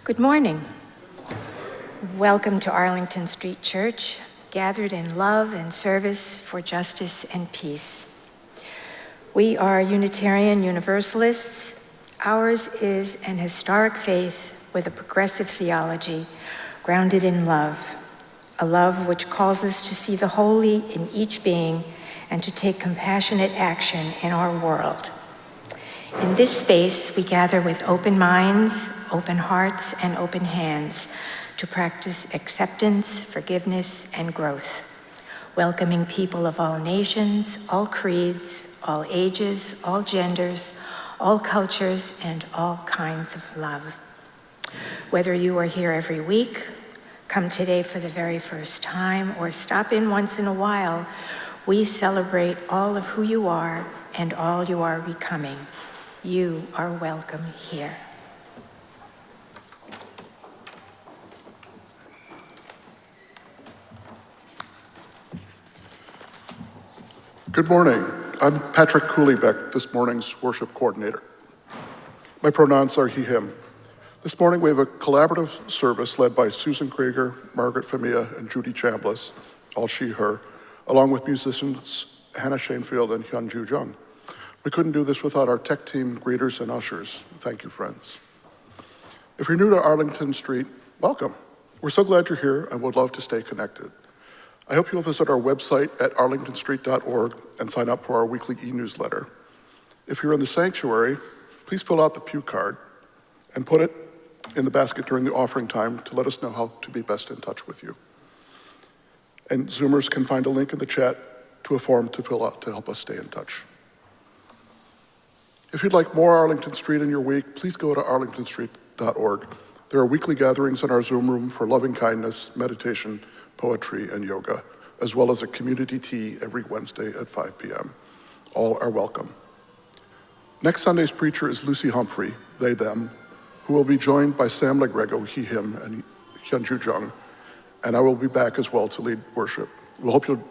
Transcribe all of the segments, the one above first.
Good morning. Welcome to Arlington Street Church, gathered in love and service for justice and peace. We are Unitarian Universalists. Ours is an historic faith with a progressive theology grounded in love, a love which calls us to see the holy in each being and to take compassionate action in our world. In this space, we gather with open minds, open hearts, and open hands to practice acceptance, forgiveness, and growth, welcoming people of all nations, all creeds, all ages, all genders, all cultures, and all kinds of love. Whether you are here every week, come today for the very first time, or stop in once in a while, we celebrate all of who you are and all you are becoming. You are welcome here. Good morning. I'm Patrick Cooleybeck, this morning's worship coordinator. My pronouns are he, him. This morning we have a collaborative service led by Susan Krieger, Margaret Femia, and Judy Chambliss, all she, her, along with musicians Hannah Shanefield and Hyun Ju Jung. We couldn't do this without our tech team, greeters, and ushers. Thank you, friends. If you're new to Arlington Street, welcome. We're so glad you're here and would love to stay connected. I hope you'll visit our website at arlingtonstreet.org and sign up for our weekly e-newsletter. If you're in the sanctuary, please fill out the pew card and put it in the basket during the offering time to let us know how to be best in touch with you. And Zoomers can find a link in the chat to a form to fill out to help us stay in touch. If you'd like more Arlington Street in your week, please go to arlingtonstreet.org. There are weekly gatherings in our Zoom room for loving kindness, meditation, poetry, and yoga, as well as a community tea every Wednesday at 5 p.m. All are welcome. Next Sunday's preacher is Lucy Humphrey, they, them, who will be joined by Sam Legrego, he, him, and Hyun Ju Jung, and I will be back as well to lead worship. We hope you'll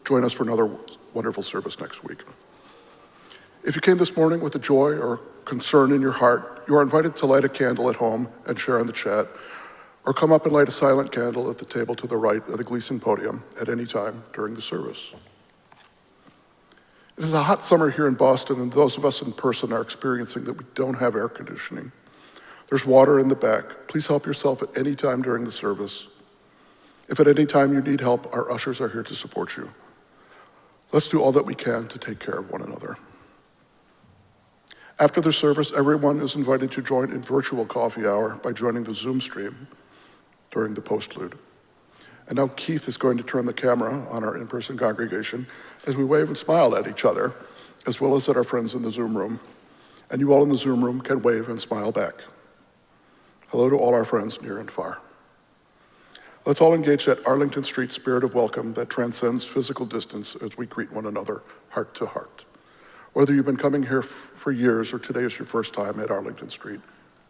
join us for another wonderful service next week. If you came this morning with a joy or concern in your heart, you are invited to light a candle at home and share in the chat, or come up and light a silent candle at the table to the right of the Gleason podium at any time during the service. It is a hot summer here in Boston, and those of us in person are experiencing that we don't have air conditioning. There's water in the back. Please help yourself at any time during the service. If at any time you need help, our ushers are here to support you. Let's do all that we can to take care of one another. After the service, everyone is invited to join in virtual coffee hour by joining the Zoom stream during the Postlude. And now Keith is going to turn the camera on our in-person congregation as we wave and smile at each other, as well as at our friends in the Zoom room. And you all in the Zoom room can wave and smile back. Hello to all our friends near and far. Let's all engage that Arlington Street spirit of welcome that transcends physical distance as we greet one another heart to heart. Whether you've been coming here for years or today is your first time at Arlington Street,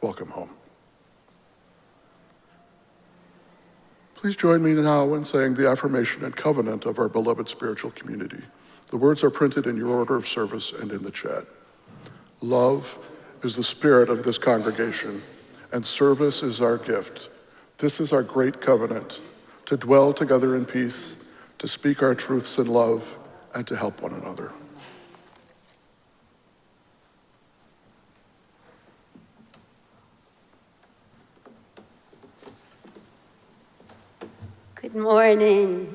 welcome home. Please join me now in saying the affirmation and covenant of our beloved spiritual community. The words are printed in your order of service and in the chat. Love is the spirit of this congregation, and service is our gift. This is our great covenant, to dwell together in peace, to speak our truths in love, and to help one another. Good morning.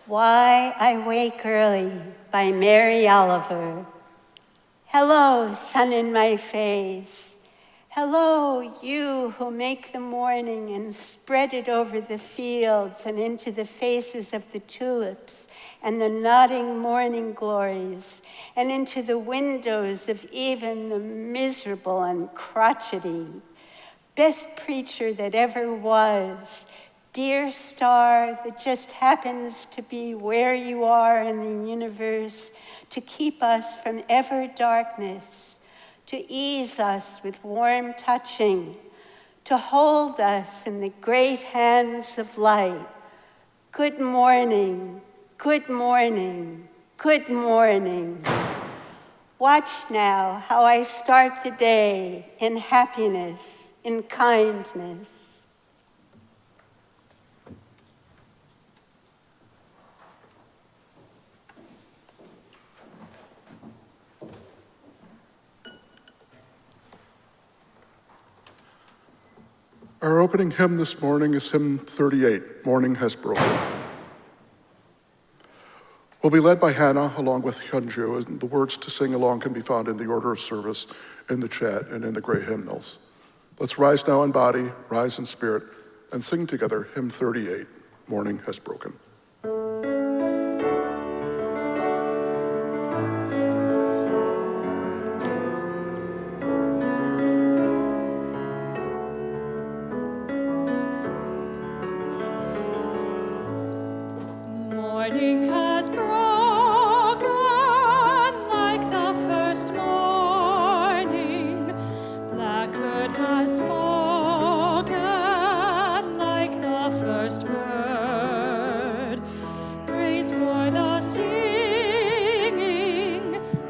Why I Wake Early by Mary Oliver. Hello, sun in my face. Hello, you who make the morning and spread it over the fields and into the faces of the tulips and the nodding morning glories and into the windows of even the miserable and crotchety. Best preacher that ever was, dear star that just happens to be where you are in the universe to keep us from ever darkness, to ease us with warm touching, to hold us in the great hands of light. Good morning, good morning, good morning. Watch now how I start the day in happiness, in kindness. Our opening hymn this morning is hymn 38, Morning Has Broken. We'll be led by Hannah along with Hyunju, and the words to sing along can be found in the order of service, in the chat, and in the gray hymnals. Let's rise now in body, rise in spirit, and sing together hymn 38, Morning Has Broken. Morning has broken like the first morning. Blackbird has spoken like the first word. Praise for the singing,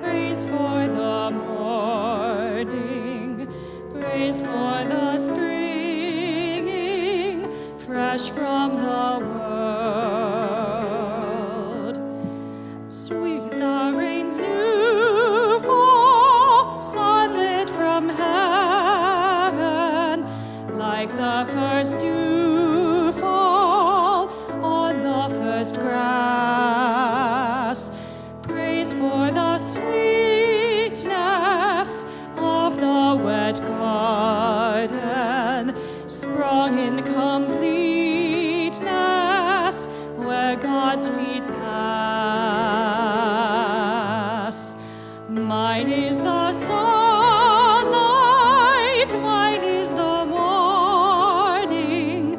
praise for the morning, praise for the springing, fresh from the world. Sweet the rain's new fall, sunlit from heaven, like the first dew fall on the first grass. Praise for the sweetness of the wet garden, sprung in completeness where God's feet pass. Mine is the sunlight, mine is the morning,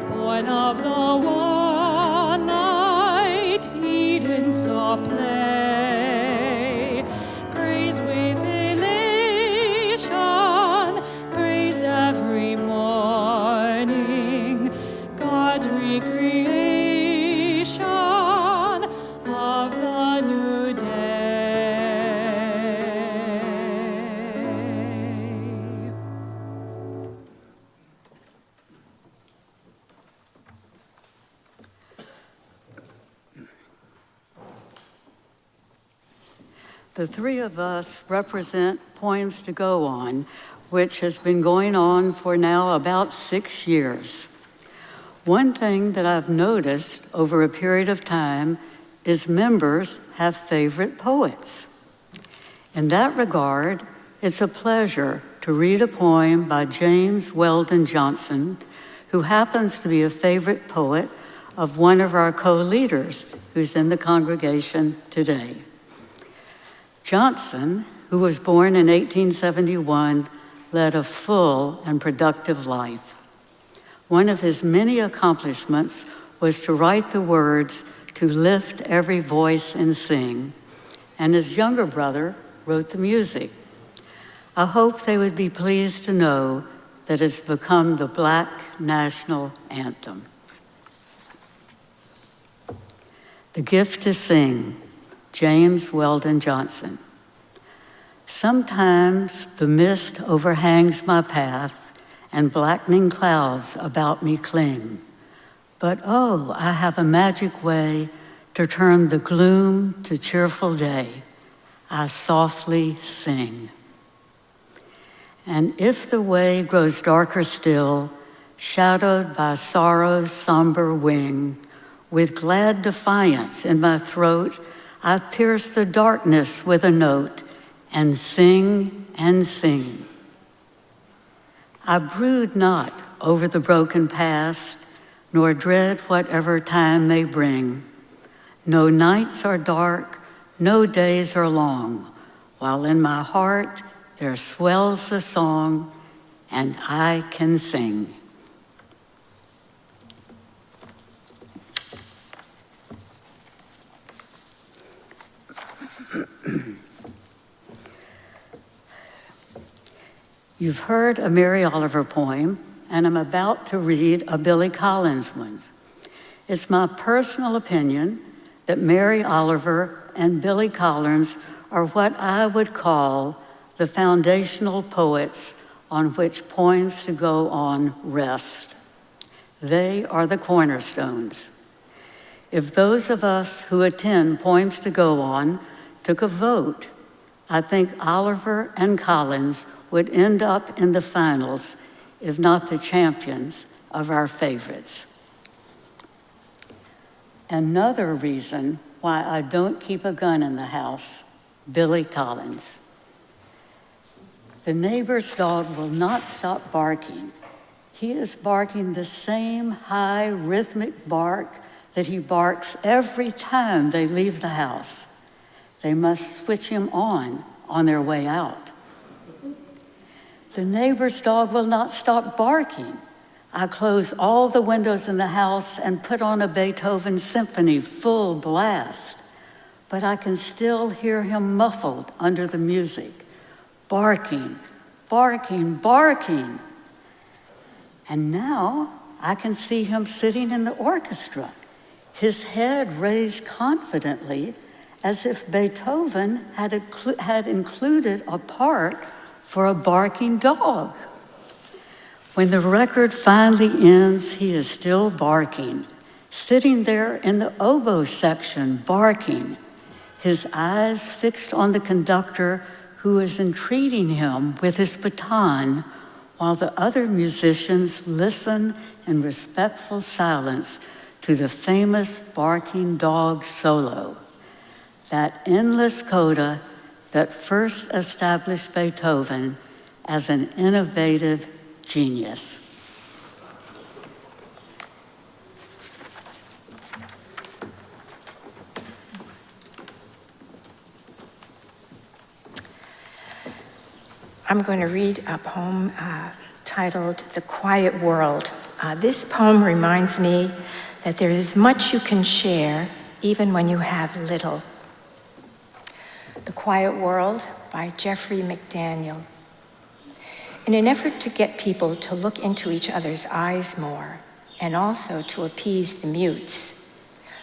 born of the one light, Eden saw play. Praise with elation, praise every morning, God's recreation of the new day. The three of us represent Poems to Go On, which has been going on for now about 6 years. One thing that I've noticed over a period of time is members have favorite poets. In that regard, it's a pleasure to read a poem by James Weldon Johnson, who happens to be a favorite poet of one of our co-leaders who's in the congregation today. Johnson, who was born in 1871, led a full and productive life. One of his many accomplishments was to write the words to lift every voice and sing, and his younger brother wrote the music. I hope they would be pleased to know that it's become the Black national anthem. The Gift to Sing, James Weldon Johnson. Sometimes the mist overhangs my path and blackening clouds about me cling. But oh, I have a magic way to turn the gloom to cheerful day. I softly sing. And if the way grows darker still, shadowed by sorrow's somber wing, with glad defiance in my throat, I pierce the darkness with a note and sing and sing. I brood not over the broken past, nor dread whatever time may bring. No nights are dark, no days are long, while in my heart there swells a song, and I can sing. You've heard a Mary Oliver poem, and I'm about to read a Billy Collins one. It's my personal opinion that Mary Oliver and Billy Collins are what I would call the foundational poets on which Poems to Go On rest. They are the cornerstones. If those of us who attend Poems to Go On took a vote, I think Oliver and Collins would end up in the finals, if not the champions of our favorites. Another reason why I don't keep a gun in the house, Billy Collins. The neighbor's dog will not stop barking. He is barking the same high rhythmic bark that he barks every time they leave the house. They must switch him on their way out. The neighbor's dog will not stop barking. I close all the windows in the house and put on a Beethoven symphony full blast, but I can still hear him muffled under the music, barking, barking, barking. And now I can see him sitting in the orchestra, his head raised confidently as if Beethoven had included a part for a barking dog. When the record finally ends, he is still barking, sitting there in the oboe section, barking, his eyes fixed on the conductor who is entreating him with his baton, while the other musicians listen in respectful silence to the famous barking dog solo, that endless coda that first established Beethoven as an innovative genius. I'm going to read a poem titled The Quiet World. This poem reminds me that there is much you can share even when you have little. The Quiet World by Jeffrey McDaniel. In an effort to get people to look into each other's eyes more, and also to appease the mutes,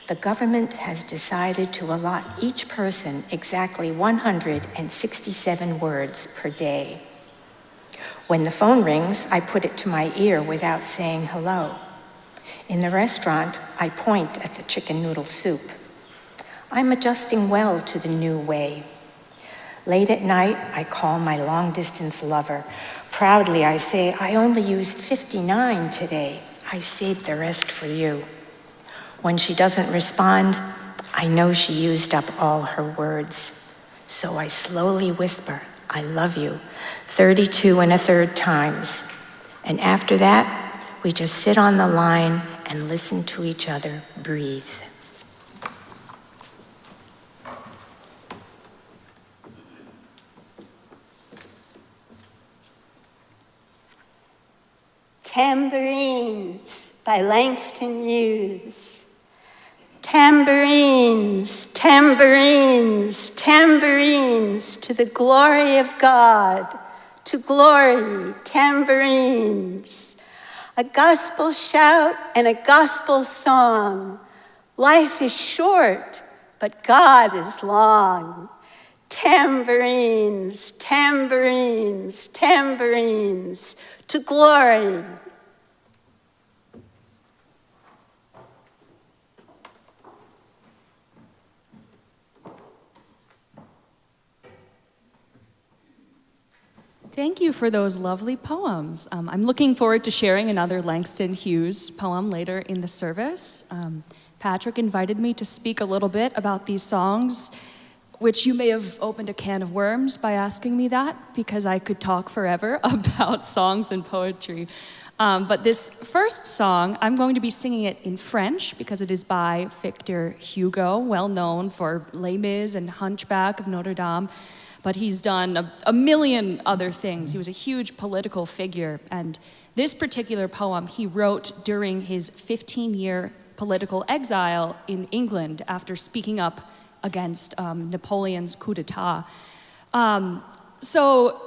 the government has decided to allot each person exactly 167 words per day. When the phone rings, I put it to my ear without saying hello. In the restaurant, I point at the chicken noodle soup. I'm adjusting well to the new way. Late at night, I call my long-distance lover. Proudly, I say, I only used 59 today. I saved the rest for you. When she doesn't respond, I know she used up all her words. So I slowly whisper, I love you, 32 1/3 times. And after that, we just sit on the line and listen to each other breathe. Tambourines by Langston Hughes. Tambourines, tambourines, tambourines, to the glory of God, to glory, tambourines. A gospel shout and a gospel song. Life is short, but God is long. Tambourines, tambourines, tambourines, to glory. Thank you for those lovely poems. I'm looking forward to sharing another Langston Hughes poem later in the service. Patrick invited me to speak a little bit about these songs, which you may have opened a can of worms by asking me that, because I could talk forever about songs and poetry. But this first song, I'm going to be singing it in French because it is by Victor Hugo, well known for Les Mis and Hunchback of Notre Dame. But he's done a million other things. He was a huge political figure. And this particular poem he wrote during his 15-year political exile in England after speaking up against Napoleon's coup d'etat. So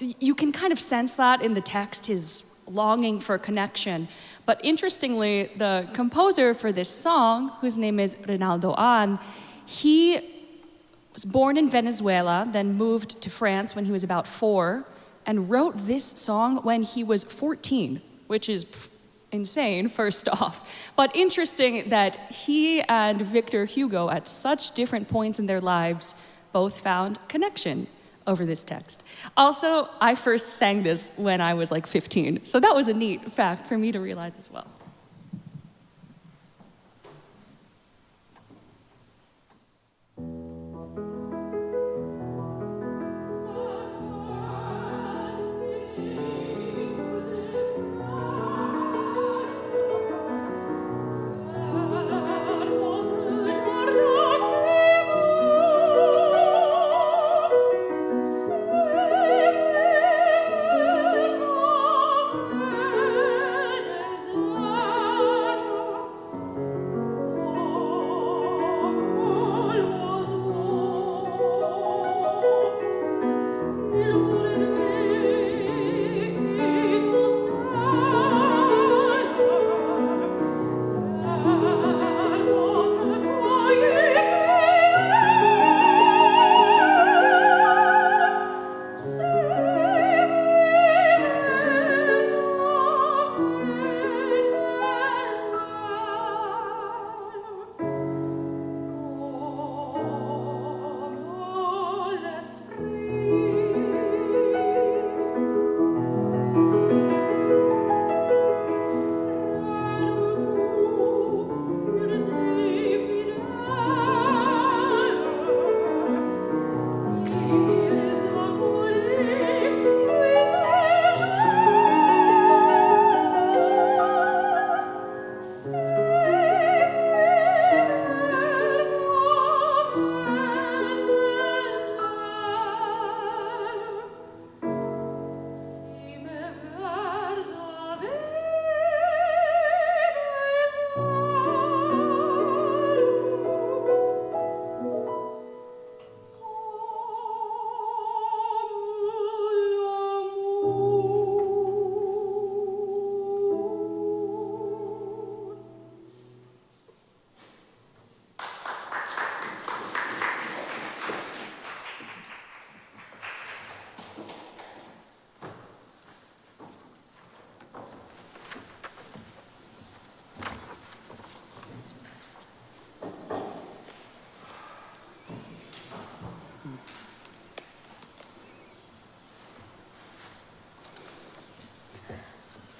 you can kind of sense that in the text, his longing for connection. But interestingly, the composer for this song, whose name is Rinaldo Hahn, he Was born in Venezuela, then moved to France when he was about 4, and wrote this song when he was 14, which is insane, first off. But interesting that he and Victor Hugo, at such different points in their lives, both found connection over this text. Also, I first sang this when I was like 15, so that was a neat fact for me to realize as well.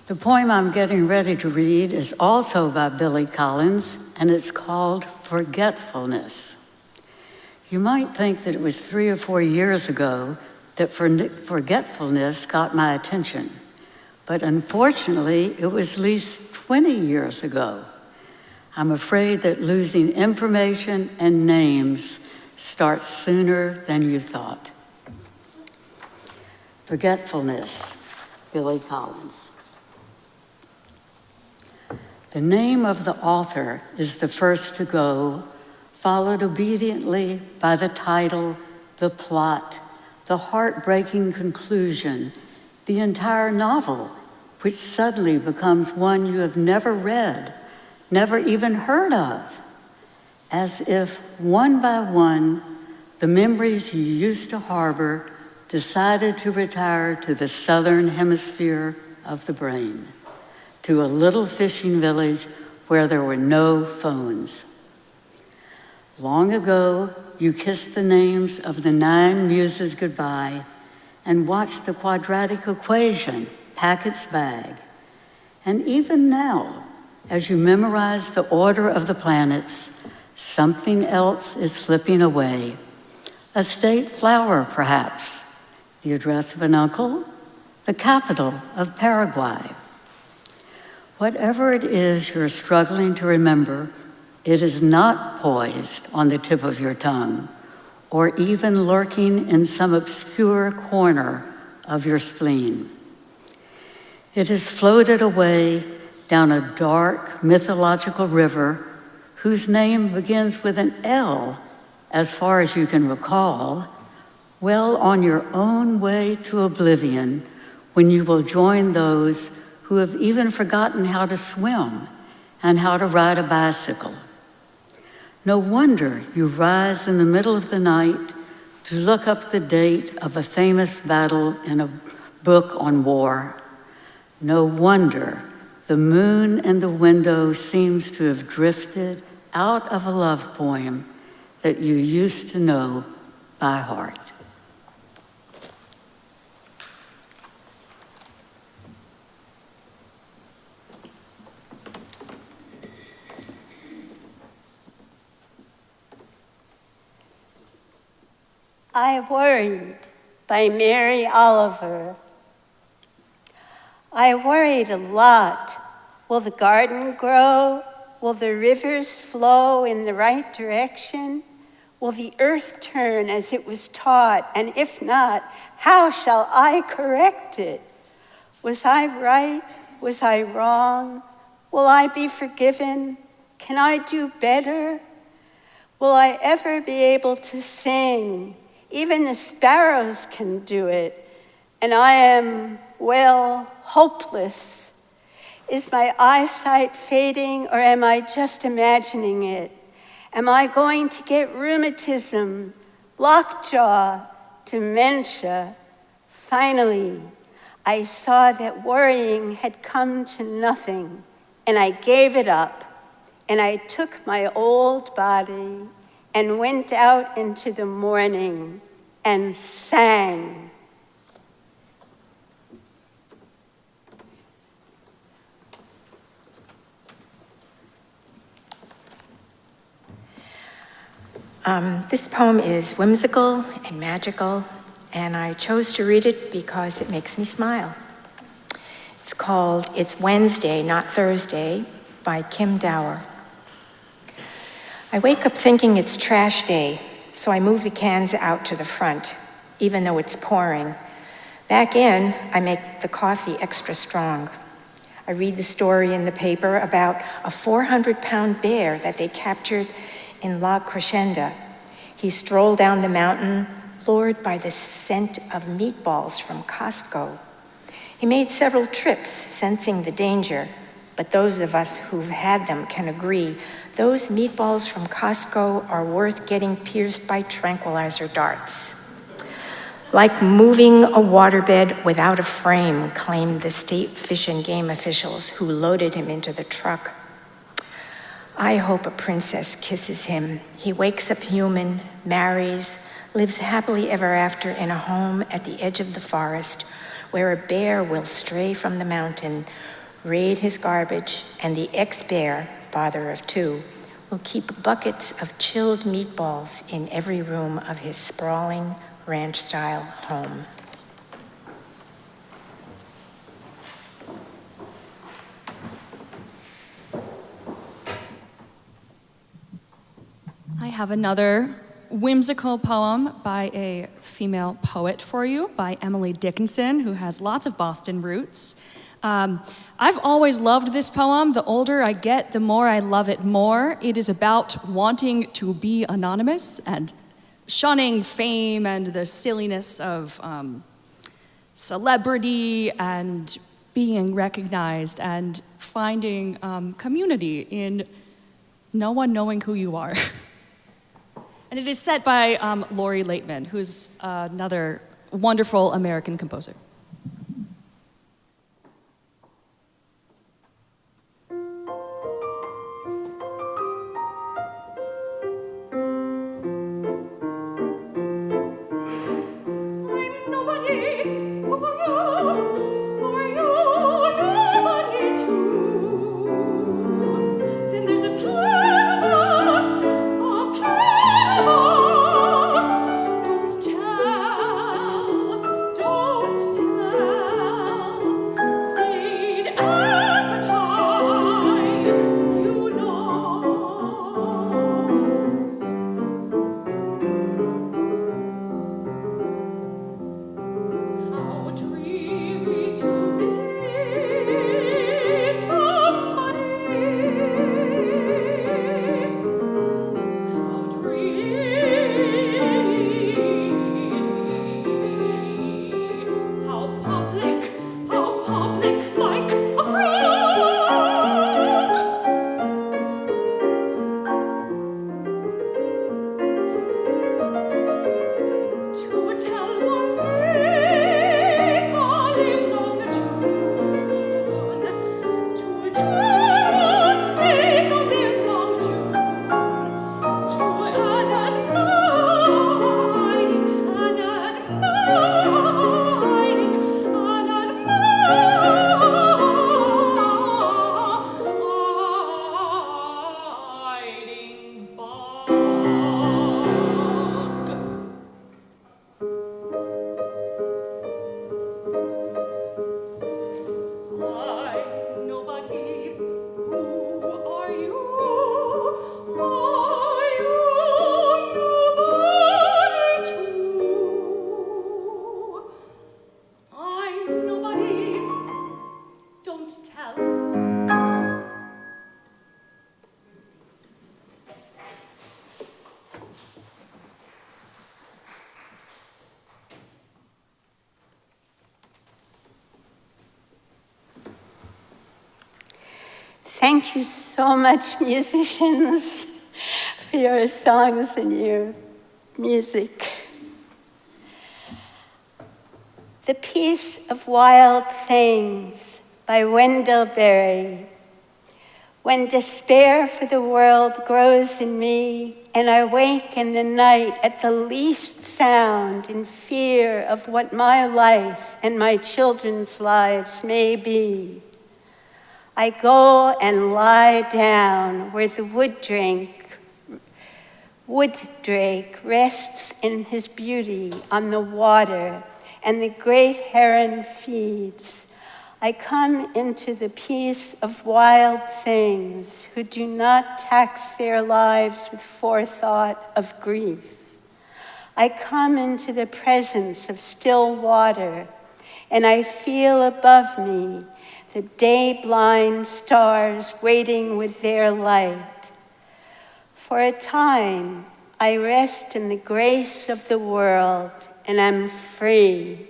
The poem I'm getting ready to read is also by Billy Collins, and it's called Forgetfulness. You might think that it was 3 or 4 years ago that forgetfulness got my attention, but unfortunately, it was at least 20 years ago. I'm afraid that losing information and names starts sooner than you thought. Forgetfulness, Billy Collins. The name of the author is the first to go, followed obediently by the title, the plot, the heartbreaking conclusion, the entire novel, which suddenly becomes one you have never read, never even heard of, as if one by one, the memories you used to harbor decided to retire to the southern hemisphere of the brain, to a little fishing village where there were no phones. Long ago, you kissed the names of the 9 muses goodbye and watched the quadratic equation pack its bag. And even now, as you memorize the order of the planets, something else is slipping away. A state flower, perhaps, the address of an uncle, the capital of Paraguay. Whatever it is you're struggling to remember, it is not poised on the tip of your tongue, or even lurking in some obscure corner of your spleen. It has floated away down a dark mythological river whose name begins with an L, as far as you can recall, well on your own way to oblivion, when you will join those who have even forgotten how to swim and how to ride a bicycle. No wonder you rise in the middle of the night to look up the date of a famous battle in a book on war. No wonder the moon in the window seems to have drifted out of a love poem that you used to know by heart. I Worried by Mary Oliver. I worried a lot. Will the garden grow? Will the rivers flow in the right direction? Will the earth turn as it was taught? And if not, how shall I correct it? Was I right? Was I wrong? Will I be forgiven? Can I do better? Will I ever be able to sing? Even the sparrows can do it, and I am, well, hopeless. Is my eyesight fading, or am I just imagining it? Am I going to get rheumatism, lockjaw, dementia? Finally, I saw that worrying had come to nothing, and I gave it up, and I took my old body and went out into the morning and sang. This poem is whimsical and magical, and I chose to read it because it makes me smile. It's called It's Wednesday, Not Thursday by Kim Dower. I wake up thinking it's trash day, so I move the cans out to the front, even though it's pouring. Back in, I make the coffee extra strong. I read the story in the paper about a 400-pound bear that they captured in La Crescenda. He strolled down the mountain, lured by the scent of meatballs from Costco. He made several trips, sensing the danger, but those of us who've had them can agree those meatballs from Costco are worth getting pierced by tranquilizer darts. Like moving a waterbed without a frame, claimed the state fish and game officials who loaded him into the truck. I hope a princess kisses him. He wakes up human, marries, lives happily ever after in a home at the edge of the forest where a bear will stray from the mountain, raid his garbage, and the ex-bear, father of two, will keep buckets of chilled meatballs in every room of his sprawling ranch-style home. I have another whimsical poem by a female poet for you, by Emily Dickinson, who has lots of Boston roots. I've always loved this poem. The older I get, the more I love it more. It is about wanting to be anonymous and shunning fame and the silliness of celebrity and being recognized and finding community in no one knowing who you are. And it is set by Lori Laitman, who's another wonderful American composer. Don't Thank you so much, musicians, for your songs and your music. The Piece of Wild Things by Wendell Berry. When despair for the world grows in me, and I wake in the night at the least sound in fear of what my life and my children's lives may be, I go and lie down where the wood drake rests in his beauty on the water, and the great heron feeds. I come into the peace of wild things who do not tax their lives with forethought of grief. I come into the presence of still water, and I feel above me the day-blind stars waiting with their light. For a time, I rest in the grace of the world, and I'm free.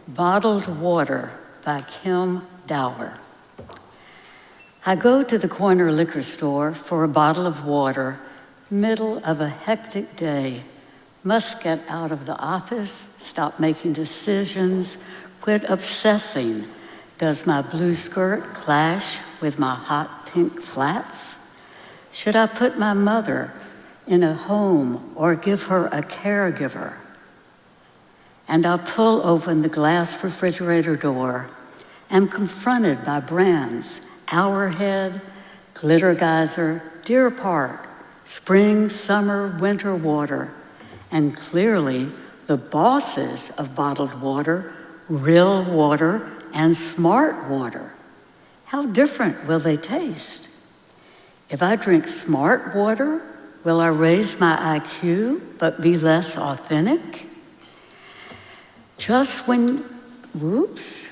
Bottled Water by Kim Dower. I go to the corner liquor store for a bottle of water, middle of a hectic day. Must get out of the office, stop making decisions, quit obsessing. Does my blue skirt clash with my hot pink flats? Should I put my mother in a home or give her a caregiver? And I pull open the glass refrigerator door, am confronted by brands, Hourhead, Glitter Geyser, Deer Park, spring, summer, winter water, and clearly the bosses of bottled water, real water, and smart water. How different will they taste? If I drink smart water, will I raise my IQ but be less authentic? Just when, whoops,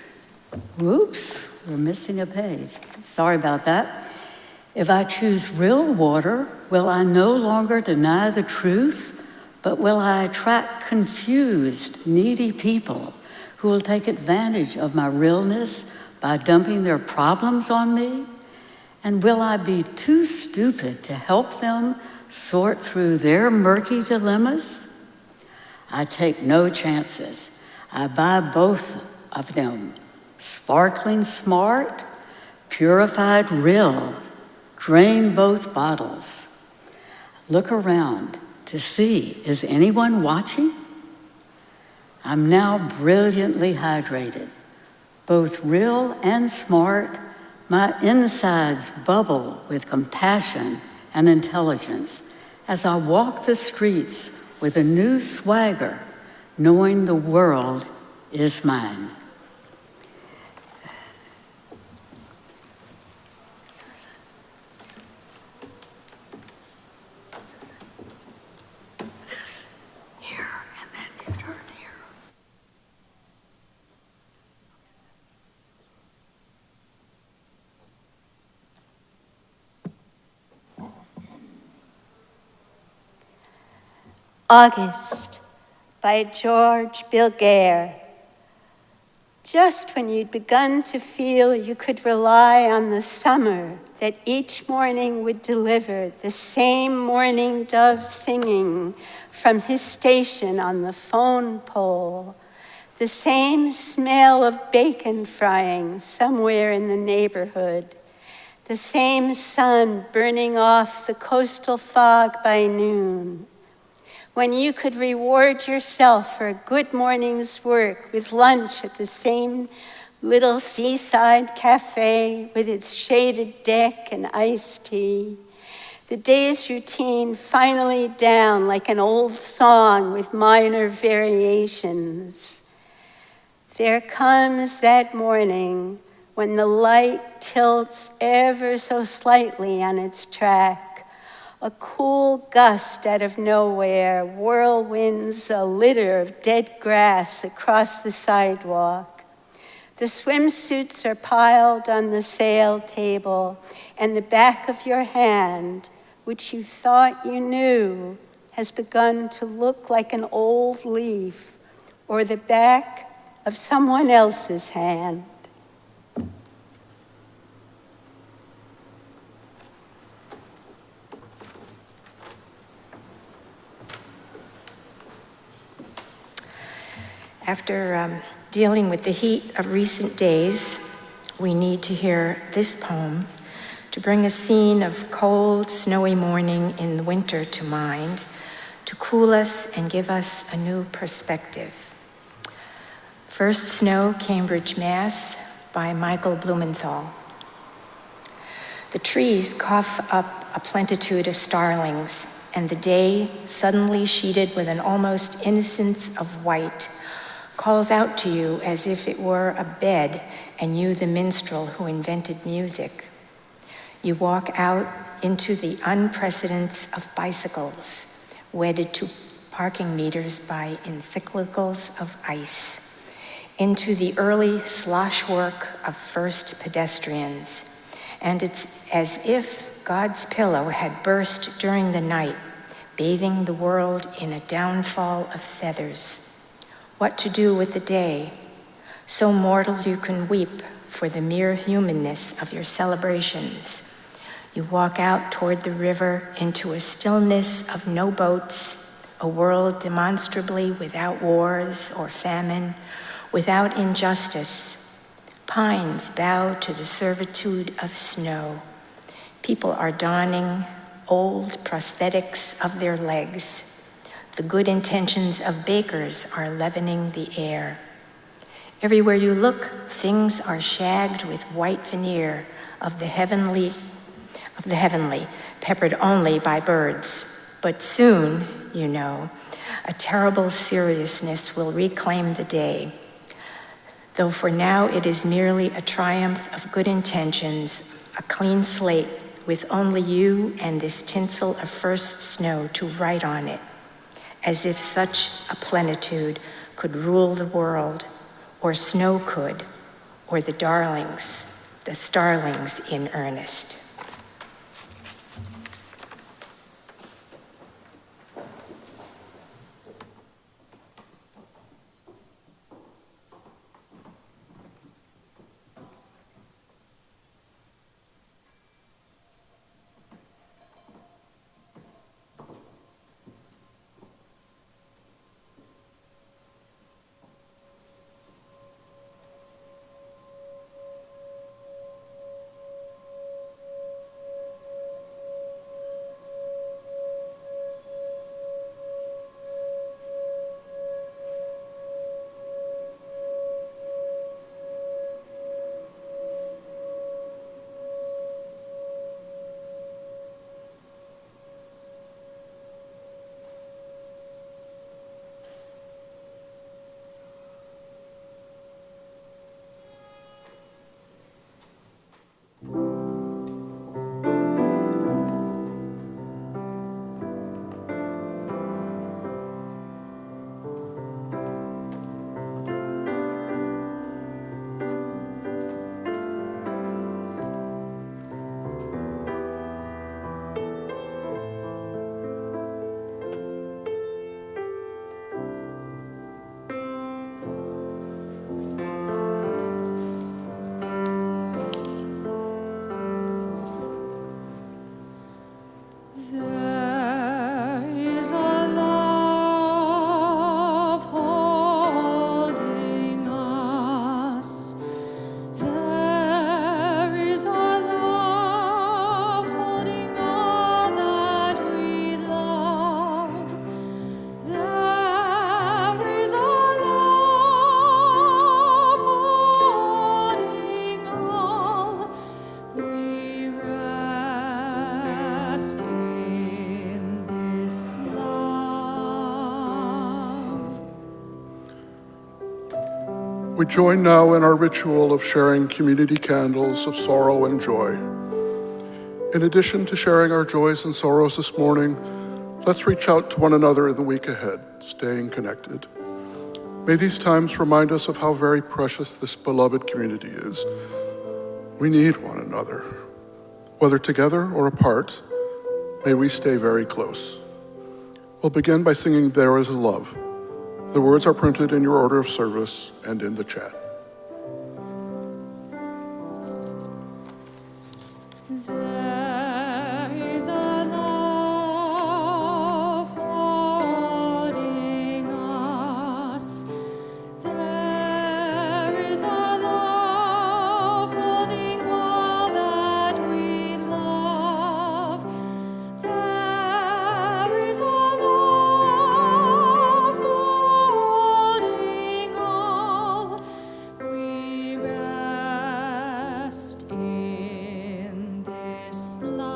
we're missing a page. Sorry about that. If I choose real water, will I no longer deny the truth, but will I attract confused, needy people who will take advantage of my realness by dumping their problems on me? And will I be too stupid to help them sort through their murky dilemmas? I take no chances. I buy both of them, sparkling smart, purified real, drain both bottles. Look around to see, is anyone watching? I'm now brilliantly hydrated, both real and smart. My insides bubble with compassion and intelligence as I walk the streets with a new swagger, knowing the world is mine. This here, and then you turn here. August by George Bilgair. Just when you'd begun to feel you could rely on the summer that each morning would deliver the same morning dove singing from his station on the phone pole, the same smell of bacon frying somewhere in the neighborhood, the same sun burning off the coastal fog by noon, when you could reward yourself for a good morning's work with lunch at the same little seaside cafe with its shaded deck and iced tea, the day's routine finally down like an old song with minor variations. There comes that morning when the light tilts ever so slightly on its track. A cool gust out of nowhere whirlwinds a litter of dead grass across the sidewalk. The swimsuits are piled on the sale table, and the back of your hand, which you thought you knew, has begun to look like an old leaf or the back of someone else's hand. After dealing with the heat of recent days, we need to hear this poem to bring a scene of cold, snowy morning in the winter to mind, to cool us and give us a new perspective. First Snow, Cambridge, Mass. By Michael Blumenthal. The trees cough up a plenitude of starlings, and the day, suddenly sheeted with an almost innocence of white, calls out to you as if it were a bed and you the minstrel who invented music. You walk out into the unprecedence of bicycles, wedded to parking meters by encyclicals of ice, into the early slosh work of first pedestrians. And it's as if God's pillow had burst during the night, bathing the world in a downfall of feathers. What to do with the day? So mortal you can weep for the mere humanness of your celebrations. You walk out toward the river into a stillness of no boats, a world demonstrably without wars or famine, without injustice. Pines bow to the servitude of snow. People are donning old prosthetics of their legs. The good intentions of bakers are leavening the air. Everywhere you look, things are shagged with white veneer of the heavenly, peppered only by birds. But soon, you know, a terrible seriousness will reclaim the day. Though for now it is merely a triumph of good intentions, a clean slate with only you and this tinsel of first snow to write on it, as if such a plenitude could rule the world, or snow could, or the starlings in earnest. We join now in our ritual of sharing community candles of sorrow and joy. In addition to sharing our joys and sorrows this morning, let's reach out to one another in the week ahead, staying connected. May these times remind us of how very precious this beloved community is. We need one another. Whether together or apart, may we stay very close. We'll begin by singing There Is a Love. The words are printed in your order of service and in the chat. There is a love holding us. There is a love holding all that we love. There is a love holding all. We rest in this love.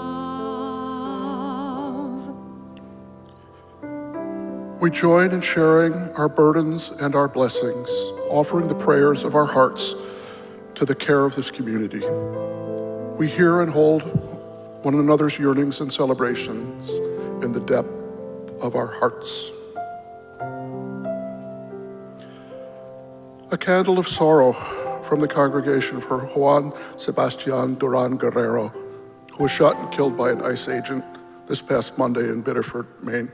We join in sharing our burdens and our blessings, offering the prayers of our hearts to the care of this community. We hear and hold one another's yearnings and celebrations in the depth of our hearts. A candle of sorrow from the congregation for Juan Sebastian Duran Guerrero, who was shot and killed by an ICE agent this past Monday in Biddeford, Maine.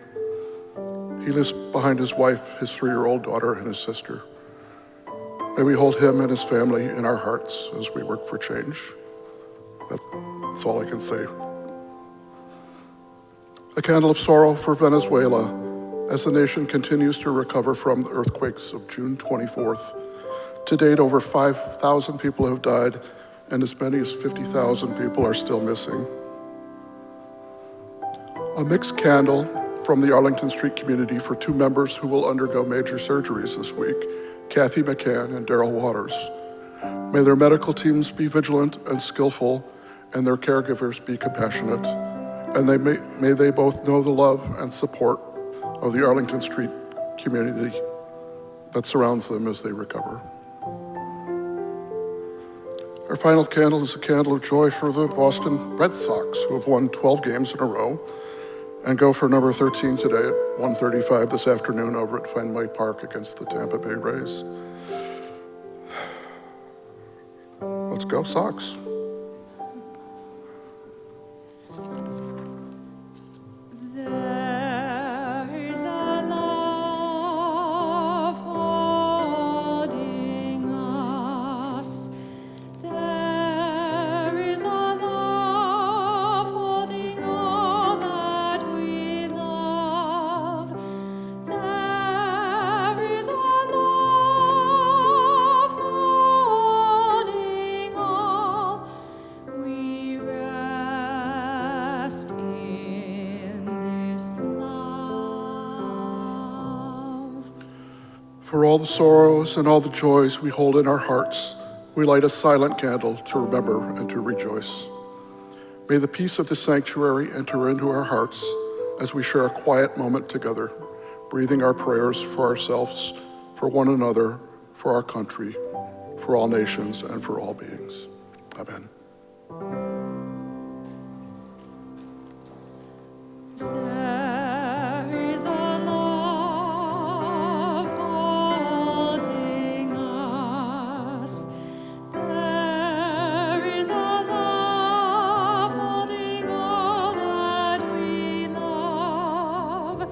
He lives behind his wife, his 3-year-old daughter, and his sister. May we hold him and his family in our hearts as we work for change. That's all I can say. A candle of sorrow for Venezuela as the nation continues to recover from the earthquakes of June 24th. To date, over 5,000 people have died, and as many as 50,000 people are still missing. A mixed candle from the Arlington Street community for 2 members who will undergo major surgeries this week, Kathy McCann and Daryl Waters. May their medical teams be vigilant and skillful, and their caregivers be compassionate, and may they both know the love and support of the Arlington Street community that surrounds them as they recover. Our final candle is a candle of joy for the Boston Red Sox, who have won 12 games in a row and go for number 13 today at 1:35 this afternoon over at Fenway Park against the Tampa Bay Rays. Let's go, Sox. There is a love holding us. There is a love holding all that we love. There is a love holding all. We rest in this love. For all the sorrows and all the joys we hold in our hearts, we light a silent candle to remember and to rejoice. May the peace of the sanctuary enter into our hearts as we share a quiet moment together, breathing our prayers for ourselves, for one another, for our country, for all nations, and for all beings. Amen. There is a love holding us. There is a love holding all that we love.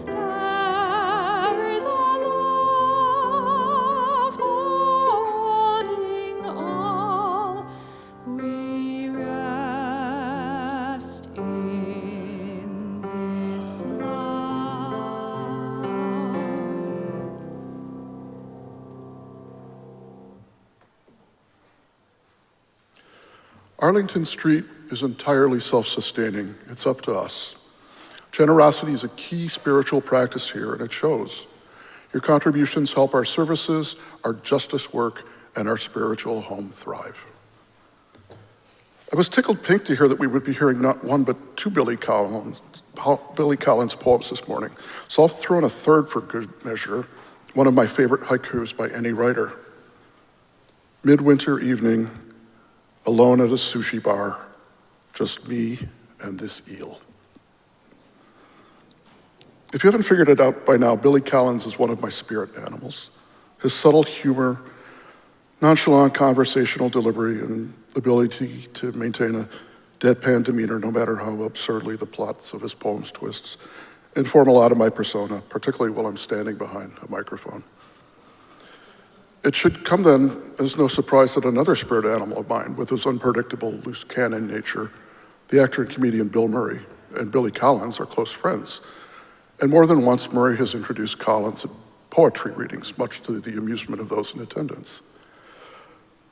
There is a love holding all. We rest in this love. Arlington Street is entirely self-sustaining. It's up to us. Generosity is a key spiritual practice here, and it shows. Your contributions help our services, our justice work, and our spiritual home thrive. I was tickled pink to hear that we would be hearing not one but 2 Billy Collins poems this morning. So I'll throw in a third for good measure, one of my favorite haikus by any writer. Midwinter evening, alone at a sushi bar, just me and this eel. If you haven't figured it out by now, Billy Collins is one of my spirit animals. His subtle humor, nonchalant conversational delivery, and ability to maintain a deadpan demeanor no matter how absurdly the plots of his poems twists inform a lot of my persona, particularly while I'm standing behind a microphone. It should come then as no surprise that another spirit animal of mine, with his unpredictable, loose cannon nature, the actor and comedian Bill Murray and Billy Collins are close friends. And more than once, Murray has introduced Collins at poetry readings, much to the amusement of those in attendance.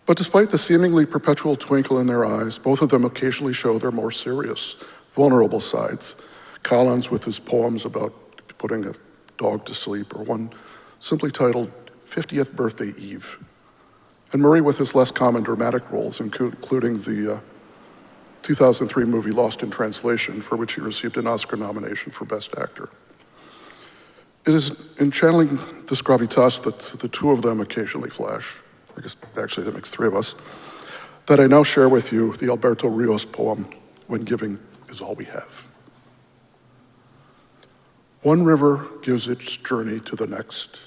But despite the seemingly perpetual twinkle in their eyes, both of them occasionally show their more serious, vulnerable sides. Collins with his poems about putting a dog to sleep, or one simply titled 50th Birthday Eve. And Murray with his less common dramatic roles, including the 2003 movie Lost in Translation, for which he received an Oscar nomination for Best Actor. It is in channeling this gravitas that the two of them occasionally flash. I guess actually that makes three of us, that I now share with you the Alberto Rios poem, When Giving is All We Have. One river gives its journey to the next.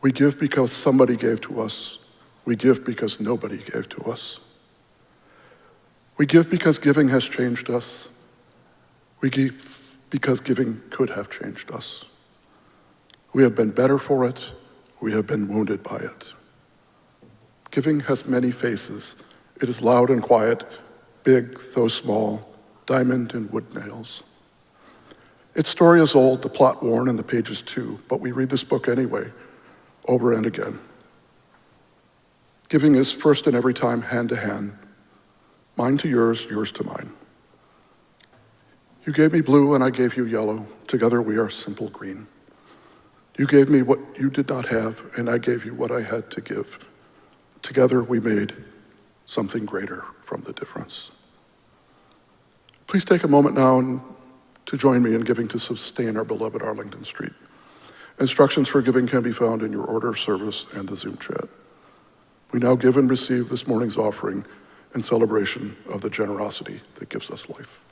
We give because somebody gave to us. We give because nobody gave to us. We give because giving has changed us. We give because giving could have changed us. We have been better for it. We have been wounded by it. Giving has many faces. It is loud and quiet, big though small, diamond and wood nails. Its story is old, the plot worn, and the pages too, but we read this book anyway, over and again. Giving is first and every time hand to hand, mine to yours, yours to mine. You gave me blue and I gave you yellow. Together we are simple green. You gave me what you did not have and I gave you what I had to give. Together we made something greater from the difference. Please take a moment now to join me in giving to sustain our beloved Arlington Street. Instructions for giving can be found in your order of service and the Zoom chat. We now give and receive this morning's offering in celebration of the generosity that gives us life.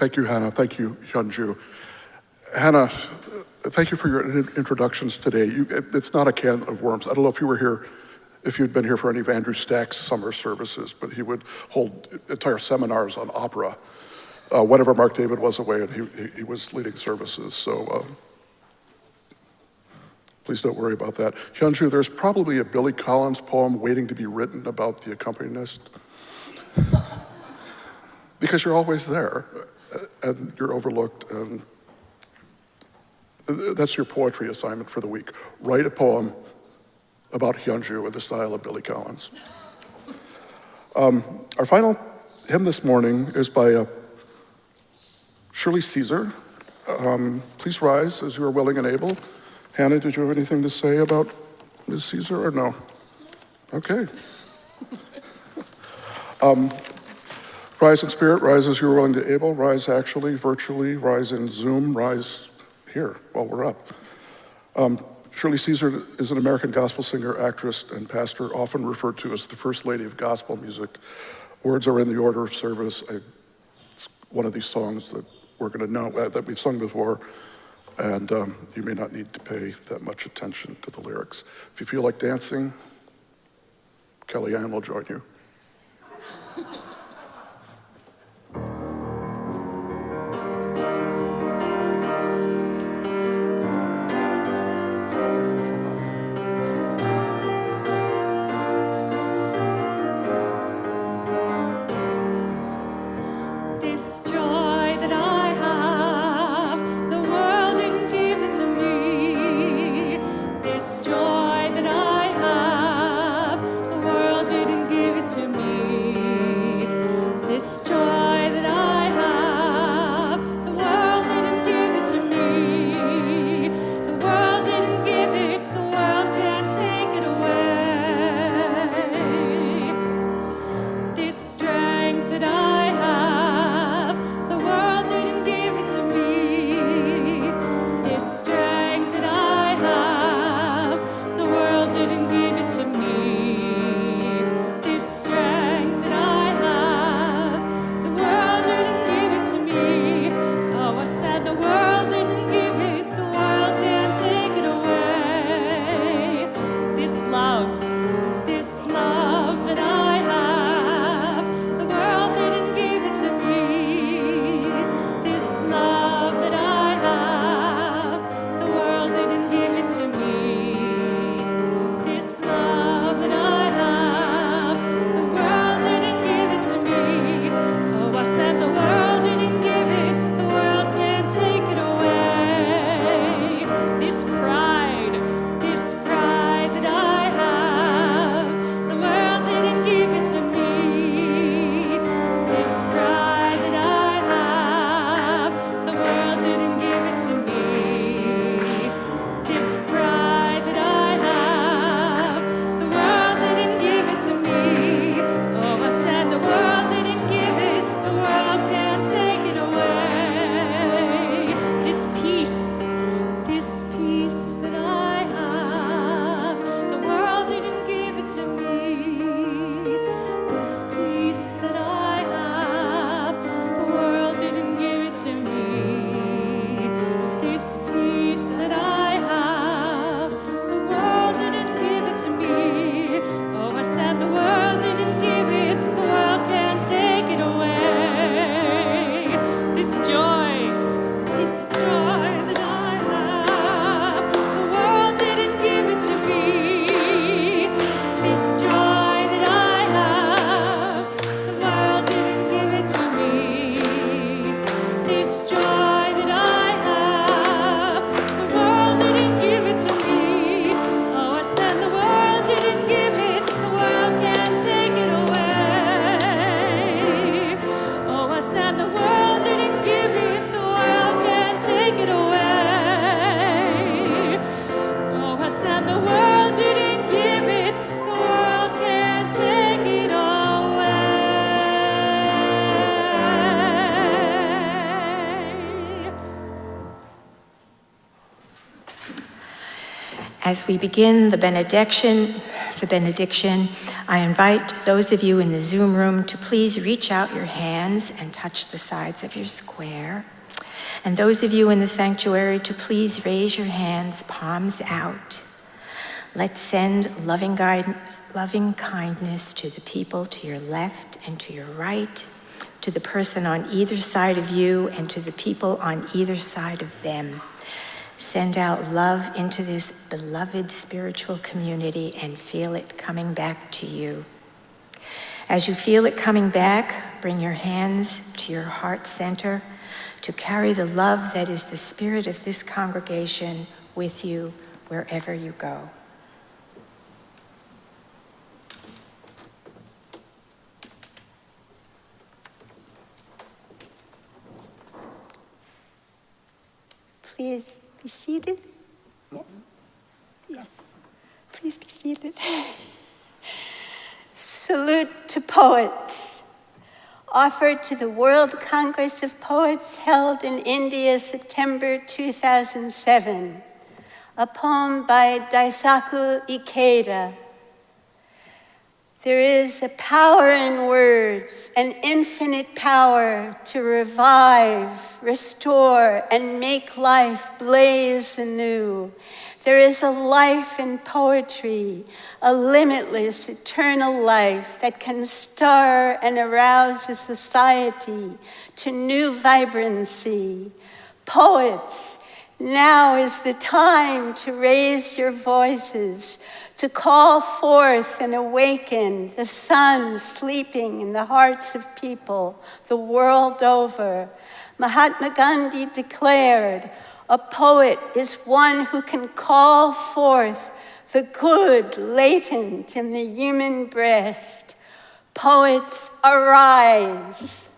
Thank you, Hannah. Thank you, Hyunju. Hannah, thank you for your introductions today. It's not a can of worms. I don't know if you were here if you'd been here for any of Andrew Stack's summer services, but he would hold entire seminars on opera whenever Mark David was away, and he was leading services. So please don't worry about that. Hyunju, there's probably a Billy Collins poem waiting to be written about the accompanist. Because you're always there, and you're overlooked, and that's your poetry assignment for the week. Write a poem about Hyunju in the style of Billy Collins. Our final hymn this morning is by Shirley Caesar. Please rise as you are willing and able. Hannah, did you have anything to say about Ms. Caesar or no? Okay. Rise in spirit, rise as you are willing to able, rise actually, virtually, rise in Zoom, rise here while we're up. Shirley Caesar is an American gospel singer, actress, and pastor, often referred to as the First Lady of Gospel Music. Words are in the order of service. It's one of these songs that we're going to know, that we've sung before, and you may not need to pay that much attention to the lyrics. If you feel like dancing, Kellyanne will join you. This joy that I have, the world didn't give it to me. This joy that I have, the world didn't give it to me. This joy that I have, the world didn't give it to me. The world didn't give it, the world can't take it away. This strength that I have, the world didn't give it to me. This strength that I have, the world didn't give it to me. This strength that I have, the world didn't give it to me. Oh, I said the world didn't give it, the world can't take it away. This love that I have, the world didn't give it to me. This love that I have, the world didn't give it to me. This love that I have, the world didn't give it to me. Oh, I said the world didn't give it, the world can't take it away. This pride that I have, the world didn't give it to me. This pride that I have, the world didn't give it to me. This pride that I have, the world didn't give it to me. Oh, I said the world didn't give it, the world can't take it away. This peace that I have, the world didn't give it to me. This peace that I have, the world didn't give it to me. This peace that I have, the world didn't give it to me. Oh, I said the world didn't give it, the world can't take it away. This joy that I have, the world didn't give it to me. This joy that I have, the world didn't give it to me. This joy that I have, the world didn't give it to me. Oh, I said the world didn't give it, the world can't take it away. Oh, I said the world didn't give it, the world can't take it away. Oh, I said the world didn't give it, the world can't take it away. As we begin the benediction, I invite those of you in the Zoom room to please reach out your hands and touch the sides of your square. And those of you in the sanctuary to please raise your hands, palms out. Let's send loving loving kindness to the people to your left and to your right, to the person on either side of you and to the people on either side of them. Send out love into this beloved spiritual community and feel it coming back to you. As you feel it coming back, bring your hands to your heart center to carry the love that is the spirit of this congregation with you wherever you go. Please be seated. Yes. Please be seated. Salute to poets. Offered to the World Congress of Poets held in India, September 2007. A poem by Daisaku Ikeda. There is a power in words, an infinite power to revive, restore, and make life blaze anew. There is a life in poetry, a limitless, eternal life that can stir and arouse a society to new vibrancy. Poets, now is the time to raise your voices, to call forth and awaken the sun sleeping in the hearts of people the world over. Mahatma Gandhi declared, a poet is one who can call forth the good latent in the human breast. Poets, arise.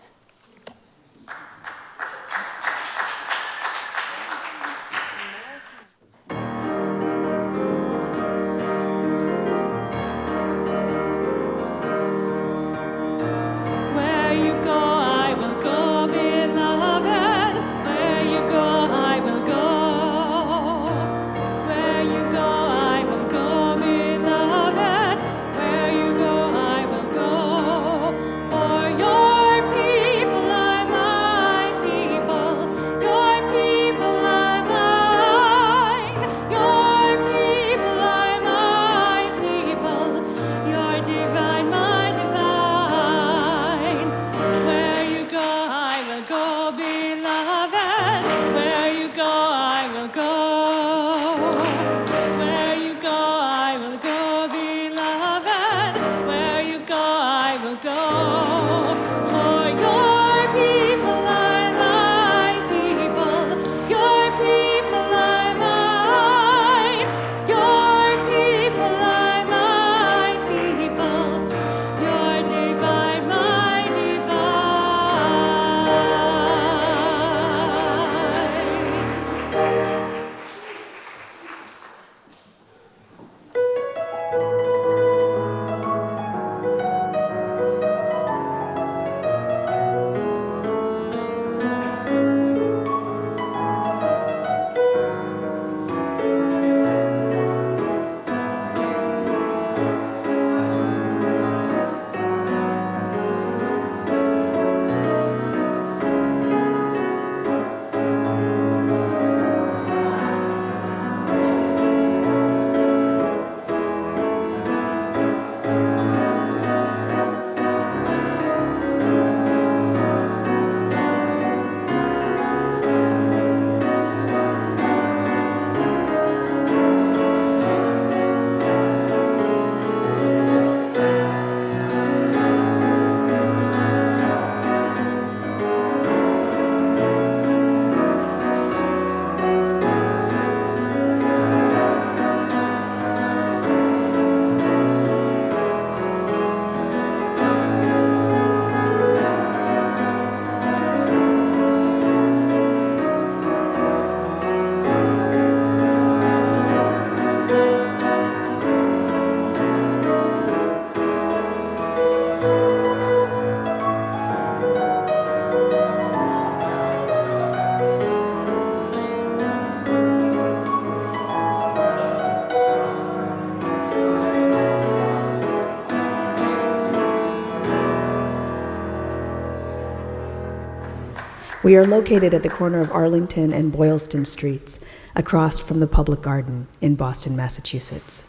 We are located at the corner of Arlington and Boylston Streets, across from the Public Garden in Boston, Massachusetts.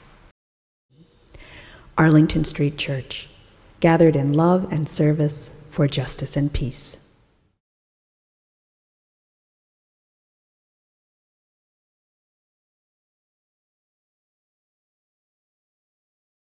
Arlington Street Church, gathered in love and service for justice and peace.